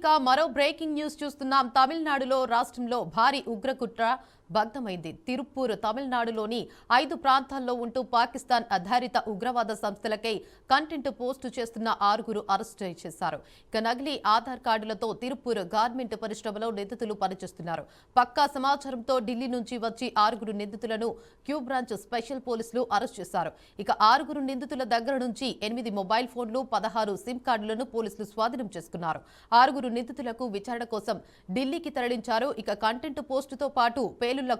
Right మరో breaking news చూస్తున్నాం. తమిళనాడులో రాష్ట్రంలో భారీ ఉగ్రకుట్ర భగ్నమైంది. తిరుప్పూర్ తమిళనాడులోని 5 ప్రాంతాల్లో ఉంటూ పాకిస్తాన్ ఆధారిత ఉగ్రవాద సంస్థలకై కంటెంట్ పోస్టు చేస్తున్న 6గురు అరెస్టు చేశారు. ఇక నకిలీ ఆధార్ కార్డులతో తిరుప్పూర్ గార్మెంట్ పరిశ్రమలో నిందితులు పనిచేస్తున్నారు. పక్కా సమాచారంతో ఢిల్లీ నుంచి వచ్చి 6గురు నిందితులను క్యూ బ్రాంచ్ స్పెషల్ పోలీసులు అరెస్ట్ చేశారు. ఇక 6గురు నిందితుల దగ్గర నుంచి 8 మొబైల్ ఫోన్లు 16 సిమ్ కార్డులను పోలీసులు స్వాధీనం చేసుకున్నారు. 6గురు నిందితులకు విచారణ కోసం ఢిల్లీకి తరలించారు. ఇక కంటెంట్ పోస్టుతో పాటు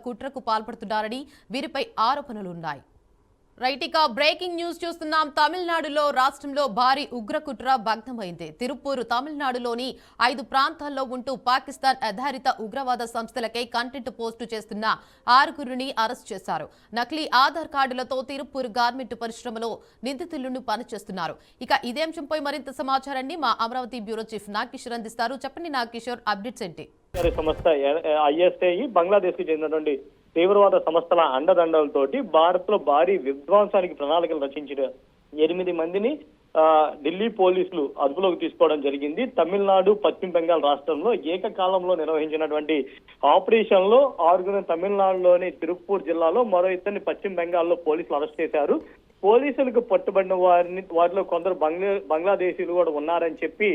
కుట్రకు పాల్పడుతున్నారని వీరిపై ఆరోపణలున్నాయి. రైట్ బ్రేకింగ్ న్యూస్ చూస్తున్నాం. తమిళనాడులో రాష్ట్రంలో భారీ ఉగ్రకుట్ర భగ్నమైంది. తిరుప్పూర్ తమిళనాడులోని 5 ప్రాంతాల్లో ఉంటూ పాకిస్తాన్ ఆధారిత ఉగ్రవాద సంస్థలకై కంటెంట్ పోస్టు చేస్తున్న 6గురిని అరెస్ట్ చేశారు. నకిలీ ఆధార్ కార్డులతో తిరుప్పూర్ గార్మెంట్ పరిశ్రమలో నిందితులను పనిచేస్తున్నారు. ఇక ఇదే అంశంపై మరింత సమాచారాన్ని మా అమరావతి బ్యూరో చీఫ్ నాగకిషోర్ అందిస్తారు. చెప్పండి నాగకిషోర్, అప్డేట్స్ ఏంటి? సంస్థ ఐఎస్ఐ బంగ్లాదేశ్ కి చెందినటువంటి తీవ్రవాద సంస్థల అండదండలతోటి భారత్ లో భారీ విధ్వంసానికి ప్రణాళికలు రచించిన 8 మందిని ఢిల్లీ పోలీసులు అదుపులోకి తీసుకోవడం జరిగింది. తమిళనాడు, పశ్చిమ బెంగాల్ రాష్ట్రంలో ఏకకాలంలో నిర్వహించినటువంటి ఆపరేషన్ లో 6గురు తమిళనాడులోని తిరుప్పూర్ జిల్లాలో, మరో 2 పశ్చిమ బెంగాల్లో పోలీసులు అరెస్ట్ చేశారు. పోలీసులకు పట్టుబడిన వారిలో కొందరు బంగ్లాదేశీలు కూడా ఉన్నారని చెప్పి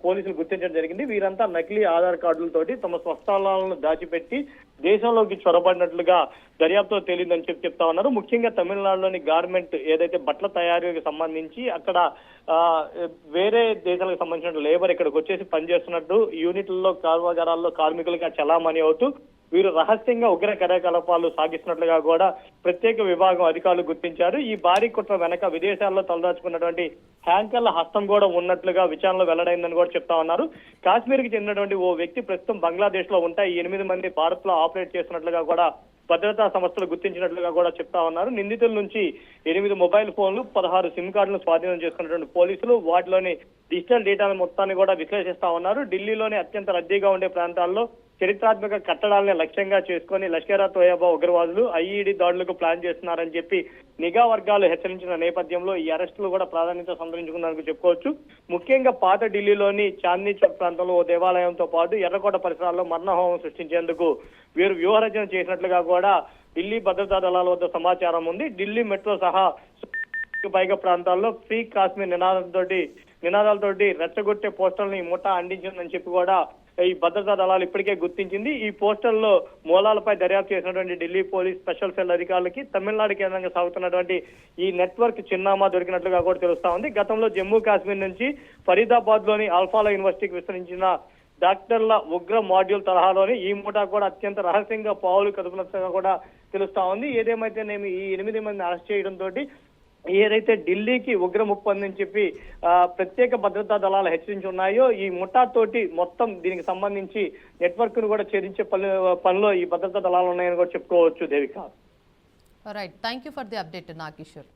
పోలీసులు గుర్తించడం జరిగింది. వీరంతా నకిలీ ఆధార్ కార్డులతోటి తమ స్వస్థలాలను దాచిపెట్టి దేశంలోకి చొరబడినట్లుగా దర్యాప్తులో తేలిందని చెప్తా ఉన్నారు. ముఖ్యంగా తమిళనాడులోని గార్మెంట్ ఏదైతే బట్టల తయారీకి సంబంధించి అక్కడ వేరే దేశాలకు సంబంధించిన లేబర్ ఇక్కడికి వచ్చేసి పనిచేస్తున్నట్టు యూనిట్లలో, కర్మాగారాల్లో కార్మికులుగా చలామణి అవుతూ వీరు రహస్యంగా ఉగ్ర కార్యకలాపాలు సాగిస్తున్నట్లుగా కూడా ప్రత్యేక విభాగం అధికారులు గుర్తించారు. ఈ భారీ కుట్ర వెనక విదేశాల్లో తలదాచుకున్నటువంటి హ్యాంకర్ల హస్తం కూడా ఉన్నట్లుగా విచారణలో వెల్లడైందని కూడా చెప్తా ఉన్నారు. కాశ్మీర్ కి చెందినటువంటి ఓ వ్యక్తి ప్రస్తుతం బంగ్లాదేశ్ లో ఉంటాయి. 8 మంది భారత్ లో ఆపరేట్ చేస్తున్నట్లుగా కూడా భద్రతా సంస్థలు గుర్తించినట్లుగా కూడా చెప్తా ఉన్నారు. నిందితుల నుంచి 8 మొబైల్ ఫోన్లు, 16 సిమ్ కార్డులను స్వాధీనం చేసుకున్నటువంటి పోలీసులు వాటిలోని డిజిటల్ డేటాను మొత్తాన్ని కూడా విశ్లేషిస్తా ఉన్నారు. ఢిల్లీలోని అత్యంత రద్దీగా ఉండే ప్రాంతాల్లో చరిత్రాత్మక కట్టడాలని లక్ష్యంగా చేసుకుని లష్కర్-ఏ-తోయబా ఉగ్రవాదులు ఐఈడీ దాడులకు ప్లాన్ చేస్తున్నారని చెప్పి నిఘా వర్గాలు హెచ్చరించిన నేపథ్యంలో ఈ అరెస్టులు కూడా ప్రాధాన్యత సంతరించుకున్నారని చెప్పుకోవచ్చు. ముఖ్యంగా పాత ఢిల్లీలోని చాందనీ చౌక్ ప్రాంతంలో ఓ దేవాలయంతో పాటు ఎర్రకోట పరిసరాల్లో మరణహోమం సృష్టించేందుకు వీరు వ్యూహరచన చేసినట్లుగా కూడా ఢిల్లీ భద్రతా దళాల వద్ద సమాచారం ఉంది. ఢిల్లీ మెట్రో సహా పైగా ప్రాంతాల్లో ఫ్రీ కాశ్మీర్ నినాదాలతోటి రెచ్చగొట్టే పోస్టర్లను ఈ ముఠా అందించిందని చెప్పి కూడా ఈ భద్రతా దళాలు ఇప్పటికే గుర్తించింది. ఈ పోస్టర్లో మూలాలపై దర్యాప్తు చేసినటువంటి ఢిల్లీ పోలీస్ స్పెషల్ సెల్ అధికారులకి తమిళనాడు కేంద్రంగా సాగుతున్నటువంటి ఈ నెట్వర్క్ చిరునామా దొరికినట్లుగా కూడా తెలుస్తా ఉంది. గతంలో జమ్మూ కాశ్మీర్ నుంచి ఫరీదాబాద్ లోని ఆల్ఫాలా యూనివర్సిటీకి విస్తరించిన డాక్టర్ల ఉగ్ర మాడ్యూల్ తరహాలోని ఈ ముఠా కూడా అత్యంత రహస్యంగా పావులు కదుపునట్టుగా కూడా తెలుస్తా ఉంది. ఏదేమైతేనేమి ఈ 8 మందిని అరెస్ట్ చేయడంతో ఏదైతే ఢిల్లీకి ఉగ్ర ముప్పు అని చెప్పి ప్రత్యేక భద్రతా దళాలు హెచ్చరించి ఉన్నాయో ఈ ముఠాతోటి మొత్తం దీనికి సంబంధించి నెట్వర్క్ ను కూడా ఛేదించే పనిలో ఈ భద్రతా దళాలు ఉన్నాయని కూడా చెప్పుకోవచ్చు. Devika, right, thank you for the update Nagakishore.